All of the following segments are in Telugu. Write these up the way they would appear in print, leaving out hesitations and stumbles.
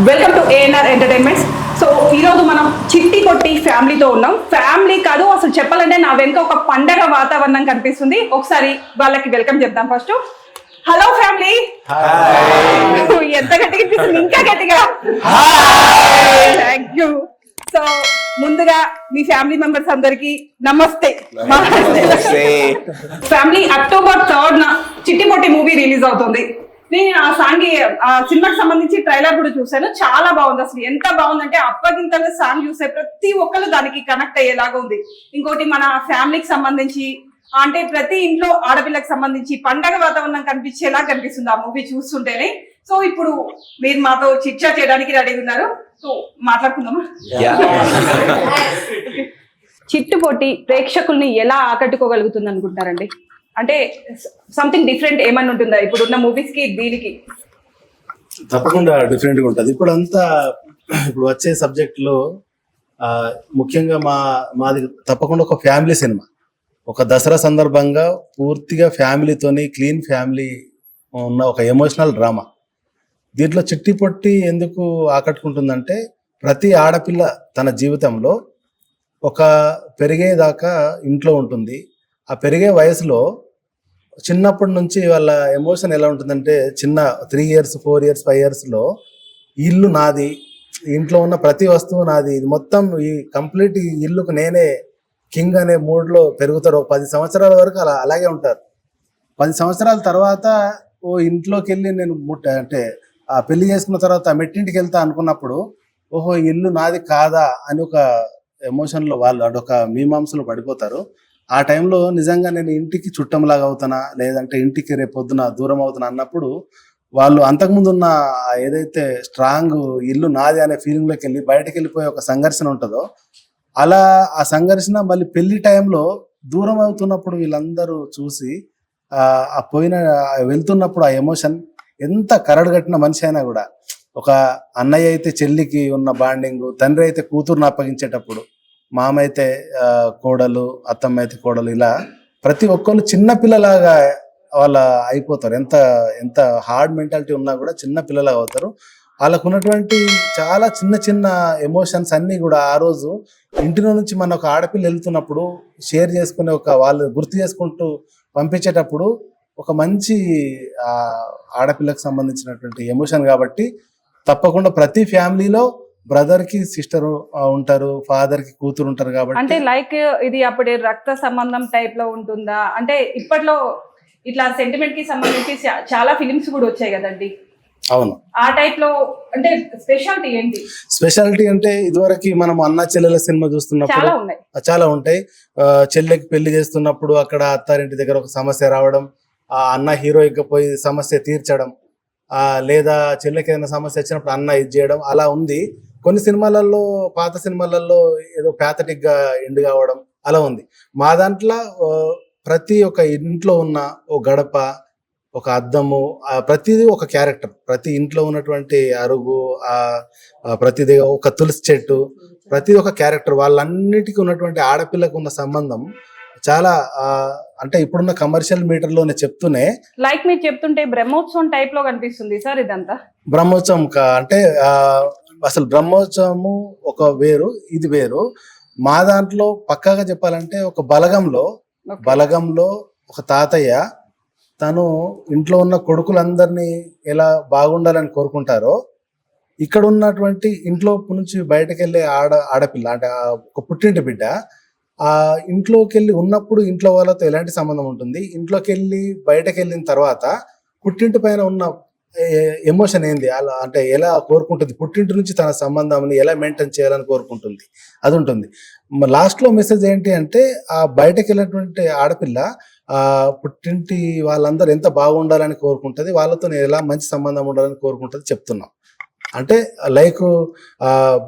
Welcome to ANR entertainments. So ఈరోజు మనం చిట్టి పొట్టి ఫ్యామిలీతో ఉన్నాం. ఫ్యామిలీ కాదు, అసలు చెప్పాలంటే నా వెనుక ఒక పండగ వాతావరణం కనిపిస్తుంది. ఒకసారి వాళ్ళకి వెల్కమ్ చెప్తాం. First hello family. ఎంత గట్టిగా కనిపిస్తుంది, ఇంకా గట్టిగా. Thank you. సో ముందుగా మీ ఫ్యామిలీ మెంబర్స్ అందరికి నమస్తే. ఫ్యామిలీ అక్టోబర్ 3 చిట్టి పొట్టి మూవీ రిలీజ్ అవుతుంది. నేను ఆ సినిమాకి సంబంధించి ట్రైలర్ కూడా చూసాను. చాలా బాగుంది. అసలు ఎంత బాగుందంటే అప్పగింతల సాంగ్ చూసే ప్రతి ఒక్కరు దానికి కనెక్ట్ అయ్యేలాగా ఉంది. ఇంకోటి మన ఫ్యామిలీకి సంబంధించి, అంటే ప్రతి ఇంట్లో ఆడపిల్లకి సంబంధించి పండగ వాతావరణం కనిపించేలా కనిపిస్తుంది ఆ మూవీ చూస్తుంటేనే. సో ఇప్పుడు మీరు మాతో చిట్చా చేయడానికి రెడీ ఉన్నారు. సో మాట్లాడుకుందామా? చిట్టుపొట్టి ప్రేక్షకుల్ని ఎలా ఆకట్టుకోగలుగుతుంది అనుకుంటారండి? అంటే సంథింగ్ డిఫరెంట్ ఏమన్నా ఉంటుందా ఇప్పుడు ఉన్న మూవీస్ కి దీనికి? తప్పకుండా డిఫరెంట్ గా ఉంటుంది. ఇప్పుడు వచ్చే సబ్జెక్ట్ లో ముఖ్యంగా మాది తప్పకుండా ఒక ఫ్యామిలీ సినిమా. ఒక దసరా సందర్భంగా పూర్తిగా ఫ్యామిలీతోని క్లీన్ ఫ్యామిలీ ఉన్న ఒక ఎమోషనల్ డ్రామా. దీంట్లో చిట్టి పొట్టి ఎందుకు ఆకట్టుకుంటుందంటే, ప్రతి ఆడపిల్ల తన జీవితంలో ఒక పెరిగేదాకా ఇంట్లో ఉంటుంది. ఆ పెరిగే వయసులో చిన్నప్పటి నుంచి వాళ్ళ ఎమోషన్ ఎలా ఉంటుందంటే, చిన్న 3 years 4 years 5 years లో ఇల్లు నాది, ఇంట్లో ఉన్న ప్రతి వస్తువు నాది, ఇది మొత్తం ఈ కంప్లీట్ ఈ ఇల్లుకు నేనే కింగ్ అనే మూడ్లో పెరుగుతారు. 10 సంవత్సరాల వరకు అలాగే ఉంటారు. 10 సంవత్సరాల తర్వాత ఇంట్లోకి వెళ్ళి నేను అంటే ఆ పెళ్లి చేసుకున్న తర్వాత మెట్టింటికి వెళ్తా అనుకున్నప్పుడు, ఓహో ఇల్లు నాది కాదా అని ఒక ఎమోషన్లో వాళ్ళు అదొక మీమాంసలో పడిపోతారు. ఆ టైంలో నిజంగా నేను ఇంటికి చుట్టంలాగా అవుతానా, లేదంటే ఇంటికి రేపు పొద్దున దూరం అవుతున్నా అన్నప్పుడు వాళ్ళు అంతకుముందు ఉన్న ఏదైతే స్ట్రాంగ్ ఇల్లు నాది అనే ఫీలింగ్లోకి వెళ్ళి బయటకు వెళ్ళిపోయే ఒక సంఘర్షణ ఉంటుందో, అలా ఆ సంఘర్షణ మళ్ళీ పెళ్లి టైంలో దూరం అవుతున్నప్పుడు వీళ్ళందరూ చూసి వెళ్తున్నప్పుడు ఆ ఎమోషన్ ఎంత కరడుగట్టిన మనిషి అయినా కూడా, ఒక అన్నయ్య అయితే చెల్లికి ఉన్న బాండింగ్, తండ్రి అయితే కూతురుని అప్పగించేటప్పుడు, మామ అయితే కోడలు, అత్తమ్మ అయితే కోడలు, ఇలా ప్రతి ఒక్కళ్ళు చిన్న పిల్లలాగా వాళ్ళ అయిపోతారు. ఎంత ఎంత హార్డ్ మెంటాలిటీ ఉన్నా కూడా చిన్న పిల్లలాగా అవుతారు. వాళ్ళకు ఉన్నటువంటి చాలా చిన్న చిన్న ఎమోషన్స్ అన్నీ కూడా ఆ రోజు ఇంటిలో నుంచి మన ఒక ఆడపిల్ల వెళ్తున్నప్పుడు షేర్ చేసుకునే వాళ్ళు గుర్తు చేసుకుంటూ పంపించేటప్పుడు ఒక మంచి ఆడపిల్లకు సంబంధించినటువంటి ఎమోషన్. కాబట్టి తప్పకుండా ప్రతి ఫ్యామిలీలో బ్రదర్ కి సిస్టర్ ఉంటారు, ఫాదర్ కి కూతురు ఉంటారు. కాబట్టి అంటే లైక్ ఇది అప్పుడే రక్త సంబంధం టైప్ లో ఉంటుందా? అంటే ఇప్పట్లో ఇట్లా సెంటిమెంట్ కి సంబంధించి చాలా ఫిలిమ్స్ కూడా వచ్చాయి కదండి. అవును, ఆ టైప్ లో అంటే స్పెషాలిటీ ఏంటి? స్పెషాలిటీ అంటే ఇదివరకు మనం అన్న చెల్లెల సినిమా చూస్తున్నప్పుడు చాలా ఉంటాయి. చెల్లెకి పెళ్లి చేస్తున్నప్పుడు అక్కడ అత్తారింటి దగ్గర ఒక సమస్య రావడం, ఆ అన్న హీరోయిక్ పోయి సమస్య తీర్చడం, లేదా చెల్లెకి ఏదైనా సమస్య వచ్చినప్పుడు అన్న ఇది చేయడం, అలా ఉంది. కొన్ని సినిమాలలో, పాత సినిమాలలో ఏదో ప్యాథటిక్ గా ఎండ్ కావడం అలా ఉంది. మా దాంట్లో ప్రతి ఒక్క ఇంట్లో ఉన్న ఓ గడప, ఒక అద్దము, ప్రతిదీ ఒక క్యారెక్టర్. ప్రతి ఇంట్లో ఉన్నటువంటి అరుగు, ప్రతిదీ ఒక తులసి చెట్టు, ప్రతి ఒక్క క్యారెక్టర్. వాళ్ళన్నిటికీ ఉన్నటువంటి ఆడపిల్లకు ఉన్న సంబంధం చాలా అంటే ఇప్పుడున్న కమర్షియల్ మీటర్ లోనే చెప్తూనే, లైక్ మీరు చెప్తుంటే బ్రహ్మోత్సవం టైప్ లో కనిపిస్తుంది సార్ ఇదంతా. బ్రహ్మోత్సవం అంటే అసలు బ్రహ్మోత్సవము ఒక వేరు, ఇది వేరు. మా దాంట్లో పక్కాగా చెప్పాలంటే ఒక బలగంలో ఒక తాతయ్య తను ఇంట్లో ఉన్న కొడుకులందరినీ ఎలా బాగుండాలని కోరుకుంటారో, ఇక్కడ ఉన్నటువంటి ఇంట్లో నుంచి బయటకు వెళ్ళే ఆడపిల్ల అంటే ఒక పుట్టింటి బిడ్డ ఆ ఇంట్లోకి వెళ్ళి ఉన్నప్పుడు ఇంట్లో వాళ్ళతో ఎలాంటి సంబంధం ఉంటుంది, ఇంట్లోకి వెళ్ళి బయటకు వెళ్ళిన తర్వాత పుట్టింటి పైన ఉన్న ఎమోషన్ ఏంది, అలా అంటే ఎలా కోరుకుంటుంది, పుట్టింటి నుంచి తన సంబంధాన్ని ఎలా మెయింటైన్ చేయాలని కోరుకుంటుంది, అది ఉంటుంది. లాస్ట్ లో మెసేజ్ ఏంటి అంటే, ఆ బయటకు వెళ్ళినటువంటి ఆడపిల్ల ఆ పుట్టింటి వాళ్ళందరూ ఎంత బాగుండాలని కోరుకుంటుంది, వాళ్ళతో ఎలా మంచి సంబంధం ఉండాలని కోరుకుంటుంది చెప్తున్నాం. అంటే లైక్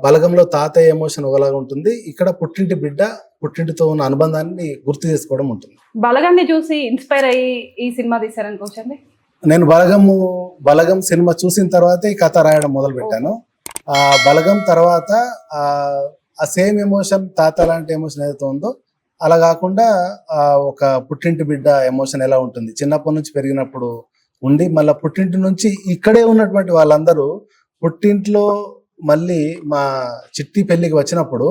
బలగంలో తాతయ్య ఎమోషన్ ఒకలాగా ఉంటుంది, ఇక్కడ పుట్టింటి బిడ్డ పుట్టింటితో ఉన్న అనుబంధాన్ని గుర్తు చేసుకోవడం ఉంటుంది. బలగాన్ని చూసి ఇన్స్పైర్ అయ్యి ఈ సినిమా తీశారనుకోవచ్చండి. నేను బలగం సినిమా చూసిన తర్వాతే ఈ కథ రాయడం మొదలు పెట్టాను. బలగం తర్వాత ఆ సేమ్ ఎమోషన్, తాత లాంటి ఎమోషన్ ఏదైతే ఉందో అలా కాకుండా ఒక పుట్టింటి బిడ్డ ఎమోషన్ ఎలా ఉంటుంది, చిన్నప్పటి నుంచి పెరిగినప్పుడు ఉండి మళ్ళీ పుట్టింటి నుంచి ఇక్కడే ఉన్నటువంటి వాళ్ళందరూ పుట్టింట్లో మళ్ళీ మా చిట్టి పెళ్లికి వచ్చినప్పుడు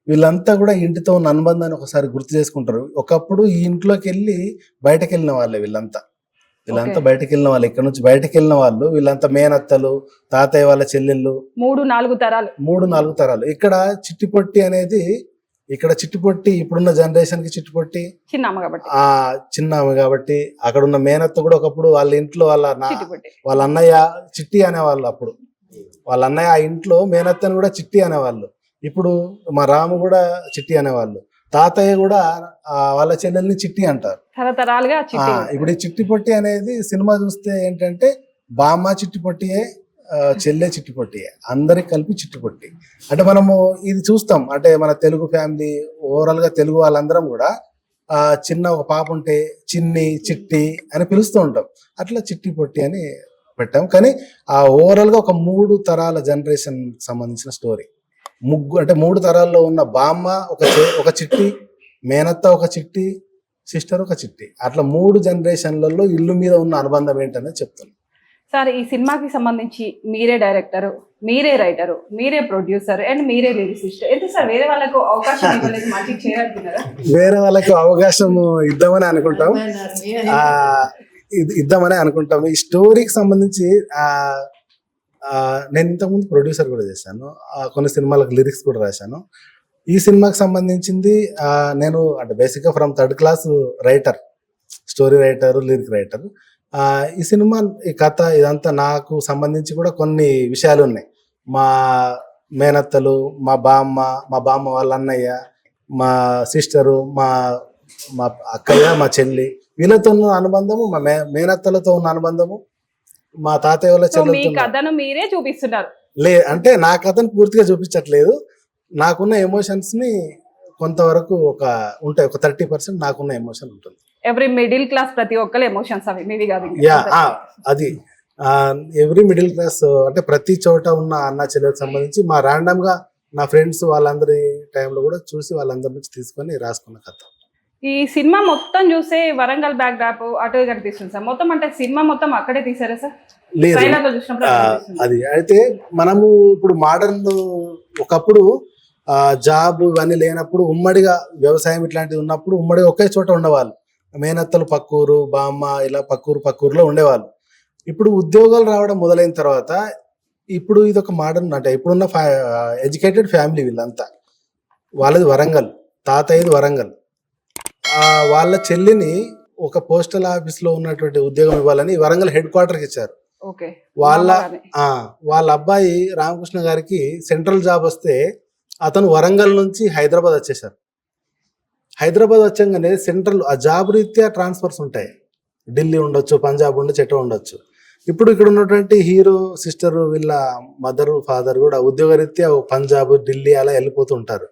వీళ్ళంతా కూడా ఇంటితో ఉన్న అనుబంధాన్ని ఒకసారి గుర్తు చేసుకుంటారు. ఒకప్పుడు ఈ ఇంట్లోకి వెళ్ళి బయటకు వెళ్ళిన వాళ్ళే వీళ్ళంతా బయటకు వెళ్ళిన వాళ్ళు, ఇక్కడ నుంచి బయటకు వెళ్ళిన వాళ్ళు వీళ్ళంతా మేనత్తలు, తాతయ్య వాళ్ళ చెల్లెళ్ళు, 3-4 తరాలు. ఇక్కడ చిట్టిపొట్టి అనేది, ఇక్కడ చిట్టిపొట్టి ఇప్పుడున్న జనరేషన్ కి చిట్టిపొట్టి చిన్నమ్మ కాబట్టి అక్కడ ఉన్న మేనత్త కూడా ఒకప్పుడు వాళ్ళ ఇంట్లో వాళ్ళ అన్నయ్య చిట్టి అనేవాళ్ళు. అప్పుడు వాళ్ళ అన్నయ్య ఆ ఇంట్లో మేనత్తని కూడా చిట్టి అనేవాళ్ళు. ఇప్పుడు మా రాము కూడా చిట్టి అనేవాళ్ళు. తాతయ్య కూడా వాళ్ళ చెల్లెల్ని చిట్టి అంటారు. ఇప్పుడు ఈ చిట్టిపొట్టి అనేది సినిమా చూస్తే ఏంటంటే బామ్మ చిట్టిపొట్టియే, చెల్లె చిట్టిపొట్టియే, అందరికి కలిపి చిట్టిపొట్టి. అంటే మనము ఇది చూస్తాం, అంటే మన తెలుగు ఫ్యామిలీ ఓవరాల్ గా తెలుగు వాళ్ళందరం కూడా చిన్న ఒక పాప ఉంటే చిన్ని, చిట్టి అని పిలుస్తూ ఉంటాం. అట్లా చిట్టిపొట్టి అని పెట్టాం. కానీ ఆ ఓవరాల్ గా ఒక 3 తరాల జనరేషన్ సంబంధించిన స్టోరీ. అంటే 3 తరాల్లో ఉన్న బామ్మ ఒక చిట్టి, మేనత్త ఒక చిట్టి, సిస్టర్ ఒక చిట్టి, అట్లా 3 జనరేషన్లలో ఇల్లు మీద ఉన్న అనుబంధం ఏంటనేది చెప్తున్నాను. సార్, ఈ సినిమాకి సంబంధించి మీరే డైరెక్టర్, మీరే రైటర్, మీరే ప్రొడ్యూసర్ అండ్ మీరే లిరిసిస్ట్. అయితే సార్ వేరే వాళ్ళకు అవకాశం ఇవ్వలేదు, మంచిగా చేయాలనుకున్నారా? వేరే వాళ్ళకి అవకాశం ఇద్దామని అనుకుంటాం, ఈ స్టోరీకి సంబంధించి నేను ఇంతకుముందు ప్రొడ్యూసర్ కూడా చేశాను, కొన్ని సినిమాలకు లిరిక్స్ కూడా రాశాను. ఈ సినిమాకి సంబంధించింది నేను అంటే బేసిక్గా from 3rd class writer, story writer, lyric writer. ఈ సినిమా, ఈ కథ, ఇదంతా నాకు సంబంధించి కూడా కొన్ని విషయాలు ఉన్నాయి. మా మేనత్తలు, మా బామ్మ వాళ్ళ అన్నయ్య, మా సిస్టరు, మా అక్కయ్య, మా చెల్లి, వీళ్ళతో ఉన్న అనుబంధము, మా మేనత్తలతో ఉన్న అనుబంధము, మా తాతయ్య వాళ్ళ కథను మీరే చూపిస్తున్నారు. అంటే నా కథను పూర్తిగా చూపించట్లేదు, నాకున్న ఎమోషన్స్ ని కొంతవరకు ఉంటాయి, ఒక 30% నాకున్న ఎమోషన్ ఉంటుంది. ఎవ్రీ మిడిల్ క్లాస్ ప్రతి ఒక్కరు ఎమోషన్స్ అవి మీవి కాదు. అది ఎవ్రీ మిడిల్ క్లాస్ అంటే ప్రతి చోట ఉన్న అన్న చెల్లెలకు సంబంధించి మా ర్యాండమ్ గా నా ఫ్రెండ్స్ వాళ్ళందరి టైంలో కూడా చూసి వాళ్ళందరి నుంచి తీసుకొని రాసుకున్న కథ. ఈ సినిమా మొత్తం చూసే వరంగల్ బ్యాక్ డ్రాప్ అటు కనిపిస్తుంది సార్. మొత్తం అంటే సినిమా మొత్తం అక్కడే తీసారా సార్? లేదు, అది అయితే మనము ఇప్పుడు మోడర్న్, ఒకప్పుడు జాబ్ ఇవన్నీ లేనప్పుడు ఉమ్మడిగా వ్యవసాయం ఇట్లాంటివి ఉన్నప్పుడు ఉమ్మడిగా ఒకే చోట ఉండేవాళ్ళు. మేనత్తలు పక్కూరు, బామ్మ ఇలా పక్కూరులో ఉండేవాళ్ళు. ఇప్పుడు ఉద్యోగాలు రావడం మొదలైన తర్వాత ఇప్పుడు ఇది ఒక మోడర్న్, అంటే ఇప్పుడున్న ఎడ్యుకేటెడ్ ఫ్యామిలీ వీళ్ళంతా. వాళ్ళది వరంగల్, తాతయ్యది వరంగల్. వాళ్ళ చెల్లిని ఒక పోస్టల్ ఆఫీస్ లో ఉన్నటువంటి ఉద్యోగం ఇవ్వాలని వరంగల్ హెడ్ క్వార్టర్కి ఇచ్చారు. వాళ్ళ అబ్బాయి రామకృష్ణ గారికి సెంట్రల్ జాబ్ వస్తే అతను వరంగల్ నుంచి హైదరాబాద్ వచ్చేసారు. హైదరాబాద్ వచ్చంగానే సెంట్రల్ ఆ జాబ్ రీత్యా ట్రాన్స్ఫర్స్ ఉంటాయి, ఢిల్లీ ఉండొచ్చు, పంజాబ్ ఉండొచ్చు, ఎటో ఉండొచ్చు. ఇప్పుడు ఇక్కడ ఉన్నటువంటి హీరో సిస్టర్, వీళ్ళ మదర్ ఫాదర్ కూడా ఉద్యోగ రీత్యా పంజాబ్, ఢిల్లీ అలా వెళ్ళిపోతూ ఉంటారు.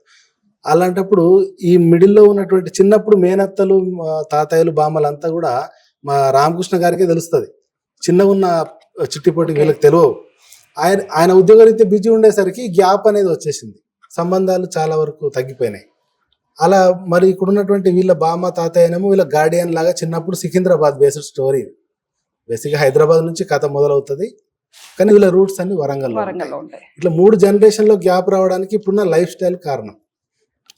అలాంటప్పుడు ఈ మిడిల్లో ఉన్నటువంటి చిన్నప్పుడు మేనత్తలు, తాతయ్యలు, బామ్మలంతా కూడా మా రామకృష్ణ గారికే తెలుస్తుంది. చిన్నగా ఉన్న చిట్టిపోటీ వీళ్ళకి తెలియవు. ఆయన ఉద్యోగ రీత్యా బిజీ ఉండేసరికి గ్యాప్ అనేది వచ్చేసింది, సంబంధాలు చాలా వరకు తగ్గిపోయినాయి. అలా మరి ఇక్కడ ఉన్నటువంటి వీళ్ళ బామ్మ, తాతయ్యనేమో వీళ్ళ గార్డియన్ లాగా చిన్నప్పుడు సికింద్రాబాద్ బేస్డ్ స్టోరీ. బేసిక్గా హైదరాబాద్ నుంచి కథ మొదలవుతుంది, కానీ వీళ్ళ రూట్స్ అన్ని వరంగల్లో ఉంటాయి. ఇట్లా 3 జనరేషన్లో గ్యాప్ రావడానికి ఇప్పుడున్న లైఫ్ స్టైల్ కారణం.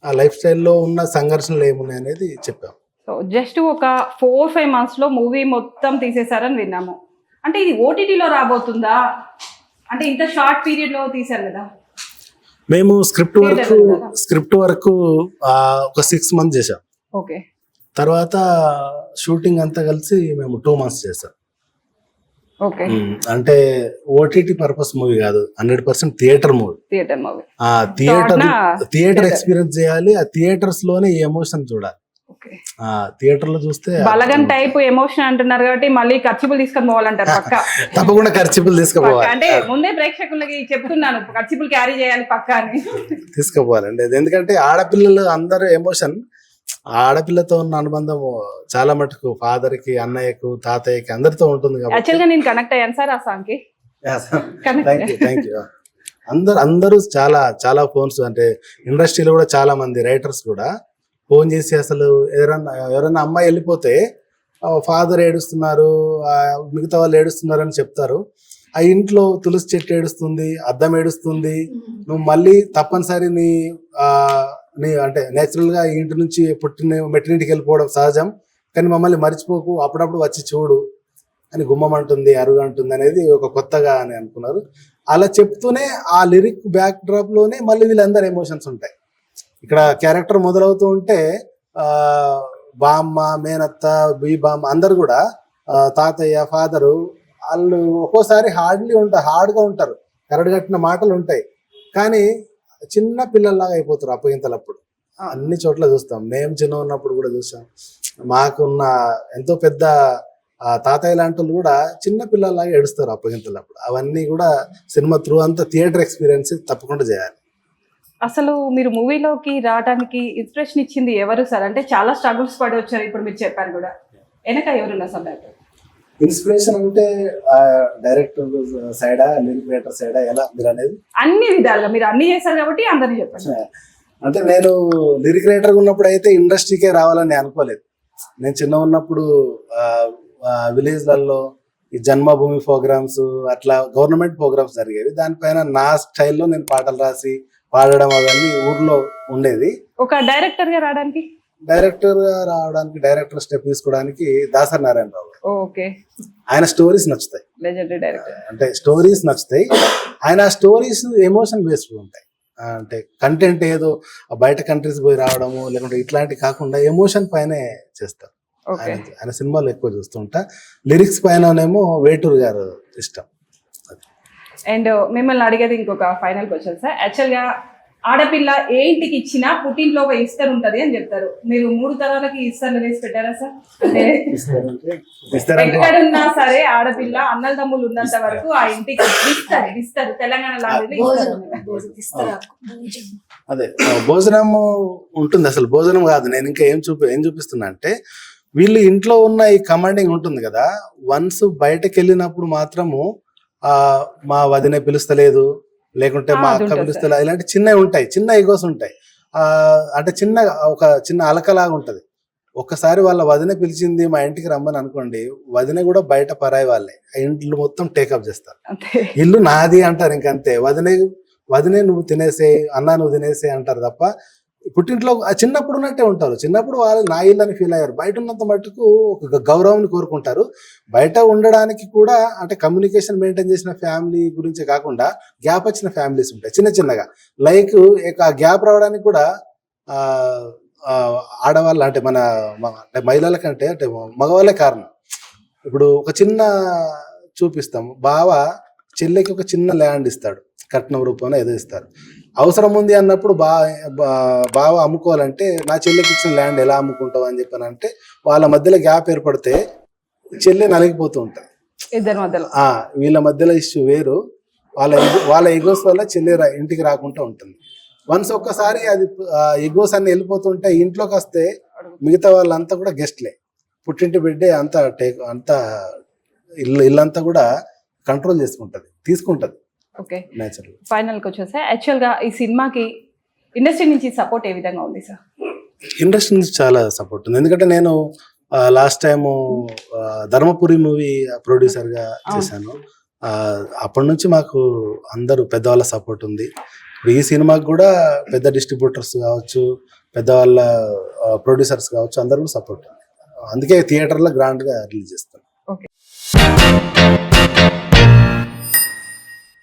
ఆ లైఫ్ స్టైల్లో ఉన్న సంఘర్షణలు ఏమున్నాయి అనేది చెప్పాం. సో జస్ట్ ఒక 4-5 months లో మూవీ మొత్తం తీసేశారని విన్నాము. అంటే ఇది ఓటీటీలో రాబోతుందా? అంటే ఇంత షార్ట్ పీరియడ్ లో తీశారు కదా. మేము స్క్రిప్ట్ వరకు ఒక 6 months చేసాం. ఓకే. తర్వాత షూటింగ్ అంతా కలిసి మేము 2 months చేసాం. ఓకే. అంటే ఓటీటీ పర్పస్ మూవీ కాదు, 100% థియేటర్ మూవీ. థియేటర్ ఎక్స్పీరియన్స్ చేయాలి, ఆ థియేటర్స్ లోనే ఈ ఎమోషన్ చూడాలి. థియేటర్ లో చూస్తే బలగన్ టైప్ ఎమోషన్ అంటున్నారు కాబట్టి మళ్ళీ ఖర్చులు తీసుకొని పోవాలంటారు. పక్కా తప్పకుండా ఖర్చులు తీసుకుపోవాలి. అంటే ముందే ప్రేక్షకులకి చెప్తున్నాను, ఖర్చులు క్యారీ చేయాలి పక్కా అని. తీసుకుపోవాలండి, ఎందుకంటే ఆడపిల్లలు అందరూ ఎమోషన్, ఆడపిల్లతో ఉన్న అనుబంధం చాలా మటుకు ఫాదర్ కి, అన్నయ్యకు, తాతయ్యకి అందరితో ఉంటుంది. యాక్చువల్ గా నేను కనెక్ట్ అయ్యాను సార్ ఆ సాంగ్ కి. Thank you. అందరూ చాలా ఫోన్స్, అంటే ఇండస్ట్రీలో కూడా చాలా మంది రైటర్స్ కూడా ఫోన్ చేసి అసలు ఎవరైనా అమ్మాయి వెళ్ళిపోతే ఫాదర్ ఏడుస్తున్నారు, మిగతా వాళ్ళు ఏడుస్తున్నారు అని చెప్తారు. ఆ ఇంట్లో తులసి చెట్టు ఏడుస్తుంది, అద్దం ఏడుస్తుంది, నువ్వు మళ్ళీ తప్పనిసరి నీ అంటే నేచురల్ గా ఈ ఇంటి నుంచి పుట్టిన మెట్టినింటికి వెళ్ళిపోవడం సహజం, కానీ మమ్మల్ని మర్చిపోకు, అప్పుడప్పుడు వచ్చి చూడు అని గుమ్మం అంటుంది, అరుగు అంటుంది అనేది ఒక కొత్తగా అని అనుకున్నారు. అలా చెప్తూనే ఆ లిరిక్ బ్యాక్ డ్రాప్ లోనే మళ్ళీ వీళ్ళందరూ ఎమోషన్స్ ఉంటాయి. ఇక్కడ క్యారెక్టర్ మొదలవుతూ ఉంటే బామ్మ, మేనత్త, బీ బామ్మ అందరు కూడా తాతయ్య, ఫాదరు వాళ్ళు ఒక్కోసారి హార్డ్గా ఉంటారు, కరడుగట్టిన మాటలు ఉంటాయి, కానీ చిన్న పిల్లల్లాగా అయిపోతారు అప్పగింతలప్పుడు. అన్ని చోట్ల చూస్తాం, మేము చిన్న ఉన్నప్పుడు కూడా చూసాం. మాకున్న ఎంతో పెద్ద తాతయ్య లాంటి వాళ్ళు కూడా చిన్న పిల్లల్లాగా ఏడుస్తారు అప్పగింతలప్పుడు. అవన్నీ కూడా సినిమా త్రూ అంతా థియేటర్ ఎక్స్పీరియన్స్ తప్పకుండా చేయాలి. అసలు మీరు మూవీలోకి రావడానికి ఇన్స్పిరేషన్ ఇచ్చింది ఎవరు సార్? అంటే చాలా స్ట్రగుల్స్ పడి వచ్చారు, ఇప్పుడు మీరు చెప్పారు కూడా, వెనక ఎవరున్నా సార్? ఇన్స్పిరేషన్ అంటే డైరెక్టర్ సైడా, లిరిక్ రైటర్ సైడా, ఎలా మీరు అనేది? అన్ని విధాలుగా మీరు అన్ని చేశారు కాబట్టి అందరినీ చెప్పండి. అంటే నేను లిరిక్ రైటర్ ఉన్నప్పుడు అయితే ఇండస్ట్రీకే రావాలని అనుకోలేదు. నేను చిన్న ఉన్నప్పుడు విలేజ్లలో ఈ జన్మభూమి ప్రోగ్రామ్స్, అట్లా గవర్నమెంట్ ప్రోగ్రామ్స్ జరిగేవి. దానిపైన నా స్టైల్లో నేను పాటలు రాసి పాడడం అవన్నీ ఊర్లో ఉండేది. ఒక డైరెక్టర్ గా రావడానికి డైరెక్టర్ స్టెప్ తీసుకోవడానికి దాసరి నారాయణరావు. ఓకే, ఆయన స్టోరీస్ నచ్చుతాయి, లెజెండరీ డైరెక్టర్. అంటే స్టోరీస్ నచ్చుతాయి. ఆయన స్టోరీస్ ఎమోషన్ బేస్డ్ ఉంటాయి. అంటే కంటెంట్ ఏదో బయట కంట్రీస్ పోయి రావడము లేకుంటే ఇట్లాంటి కాకుండా ఎమోషన్ పైనే చేస్తారు. ఆయన సినిమాలు ఎక్కువ చూస్తుంటా. లిరిక్స్ పైననేమో వేటూరు గారు ఇష్టం. అండ్ మిమ్మల్ని అడిగేది ఇంకొక ఫైనల్ క్వశ్చన్ సార్. యాక్చువల్ గా ఆడపిల్ల ఏ ఇంటికి ఇచ్చినా పుట్టింట్లో ఒక ఇస్తరు ఉంటది అని చెప్తారు. మీరు 3 తరాలకి ఇస్తర్లు వేసి పెట్టారా సార్? అంటే ఎక్కడున్నా సరే ఆడపిల్ల అన్నల తమ్ముళ్ళు ఉన్నంత వరకు ఆ ఇంటికి ఇస్తారు. తెలంగాణ అదే భోజనం ఉంటుంది. అసలు భోజనం కాదు, నేను ఇంకా ఏం చూపిస్తున్నా అంటే, వీళ్ళు ఇంట్లో ఉన్న ఈ కమాండింగ్ ఉంటుంది కదా, వన్స్ బయటకు వెళ్ళినప్పుడు మాత్రము మా వదిన పిలుస్తలేదు, లేకుంటే మా అక్క పిలుస్తలేదు, ఇలాంటి చిన్నవి ఉంటాయి, చిన్న ఈగోస్ ఉంటాయి. అంటే ఒక చిన్న అలకలాగా ఉంటది. ఒక్కసారి వాళ్ళ వదిన పిలిచింది మా ఇంటికి రమ్మని అనుకోండి, వదిన కూడా బయట పరాయి వాళ్ళే, ఇంట్లో మొత్తం టేకప్ చేస్తారు. ఇల్లు నాది అంటారు, ఇంకంతే. వదినే నువ్వు తినేసే, అన్నా నువ్వు తినేసే అంటారు తప్ప పుట్టింట్లో చిన్నప్పుడు ఉన్నట్టే ఉంటారు. చిన్నప్పుడు వాళ్ళు నా ఇల్లు అని ఫీల్ అయ్యారు. బయట ఉన్నంత మట్టుకు ఒక గౌరవాన్ని కోరుకుంటారు. బయట ఉండడానికి కూడా అంటే కమ్యూనికేషన్ మెయింటైన్ చేసిన ఫ్యామిలీ గురించే కాకుండా గ్యాప్ వచ్చిన ఫ్యామిలీస్ ఉంటాయి చిన్నగా. లైక్ ఆ గ్యాప్ రావడానికి కూడా ఆడవాళ్ళు అంటే అంటే మహిళల కంటే అంటే మగవాళ్ళే కారణం. ఇప్పుడు ఒక చిన్న చూపిస్తాము, బావ చెల్లెకి ఒక చిన్న ల్యాండ్ ఇస్తాడు, కట్నం రూపంలో ఏదో ఇస్తారు. అవసరం ఉంది అన్నప్పుడు బావ అమ్ముకోవాలంటే నా చెల్లెకి ఇచ్చిన ల్యాండ్ ఎలా అమ్ముకుంటావు అని చెప్పానంటే, వాళ్ళ మధ్యలో గ్యాప్ ఏర్పడితే చెల్లె నలిగిపోతూ ఉంటుంది. ఇద్దరి మధ్యలో వీళ్ళ మధ్యలో ఇష్యూ వేరు, వాళ్ళ ఎగోస్ వల్ల చెల్లె ఇంటికి రాకుండా ఉంటుంది. వన్స్ ఒక్కసారి అది ఎగోస్ అన్ని వెళ్ళిపోతుంటే ఇంట్లోకి వస్తే మిగతా వాళ్ళంతా కూడా గెస్ట్లే. పుట్టింటి బిడ్డే అంతా ఇల్లంతా కూడా కంట్రోల్ తీసుకుంటది. ఓకే, ఫైనల్ కి వచ్చేసా యాక్చువల్ గా ఈ సినిమాకి ఇండస్ట్రీ నుంచి సపోర్ట్ ఏ విధంగా ఉంది సార్? ఇండస్ట్రీ నుంచి చాలా సపోర్ట్ ఉంది. ఎందుకంటే నేను last time Dharmapuri movie producer గా చేశాను. అప్పటి నుంచి మాకు అందరూ పెద్దవాళ్ళ సపోర్ట్ ఉంది. ఈ సినిమాకి కూడా పెద్ద డిస్ట్రిబ్యూటర్స్ కావచ్చు, పెద్దవాళ్ళ ప్రొడ్యూసర్స్ కావచ్చు, అందరూ సపోర్ట్ ఉంది. అందుకే థియేటర్లో గ్రాండ్ గా రిలీజ్ చేస్తాను. ఓకే.